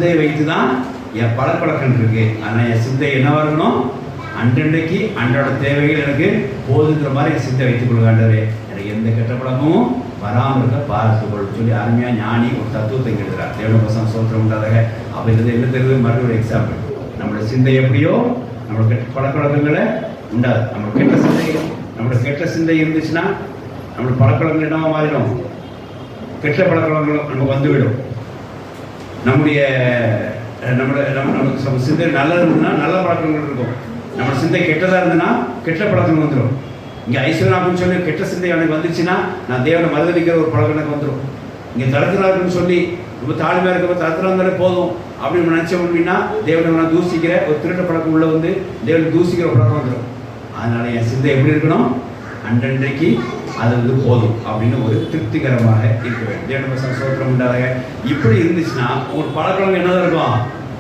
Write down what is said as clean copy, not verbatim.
சிந்தையை வைத்து தான் என் பழக்கவழக்கம் இருக்கு. ஆனால் என் சிந்தை என்னவா இருக்கணும்? அன்றன்றைக்கு அன்றோட தேவைகள் எனக்கு போதுங்கிற மாதிரி என் சிந்தை வைத்துக் கொள்ளுகாண்டவரே, எனக்கு எந்த கெட்ட பழக்கமும் வராமல் இருக்க பார்த்துக்கொள் சொல்லி அருமையாக ஞானி ஒரு தத்துவத்தை எழுதுகிறார். தேவனுக்கு சோத்திரம் உண்டாதாக. அப்போ இது என்ன தெரியுது? மறுபடியும் ஒரு எக்ஸாம்பிள். நம்மளோட சிந்தை எப்படியோ நம்மளோட கெட்ட பழக்கவழக்கங்களை உண்டாது. நம்மளோட கெட்ட சிந்தை இருந்துச்சுன்னா நம்மளோட பழக்கவழக்கங்கள் என்னவா மாறிடும்? கெட்ட பழக்கவழக்கங்கள் நமக்கு வந்துவிடும். நம்முடைய நம்ம சிந்தை நல்லது இருந்ததுன்னா நல்ல பழக்கங்கள் இருக்கும். நம்ம சிந்தை கெட்டதாக இருந்ததுன்னா கெட்ட பழக்கங்கள் வந்துடும். இங்கே ஐஸ்வர்யாக்குன்னு சொல்லி கெட்ட சிந்தை எனக்கு வந்துச்சுன்னா நான் தேவனை மறுதளிக்கிற ஒரு பழக்கம் எனக்கு வந்துடும். இங்கே தடுக்கிறாருன்னு சொல்லி ரொம்ப தாழ்மையாக இருக்க தடுக்கிறாங்களே போதும் அப்படின்னு நினச்சோம் அப்படின்னா தேவனை நான் தூசிக்கிற ஒரு திருட்ட பழக்கம் உள்ள வந்து தேவனை தூசிக்கிற பழக்கம் வந்துடும். அதனால என் சிந்தை எப்படி இருக்கணும்? அன்றன்றைக்கு அது வந்து போதும் அப்படின்னு ஒரு திருப்திகரமாக இருக்க வேண்டும். தேவனுக்கு சோத்திரம் உண்டாதாக. இப்படி இருந்துச்சுன்னா ஒரு பழக்கம் என்னதான் இருக்கும்?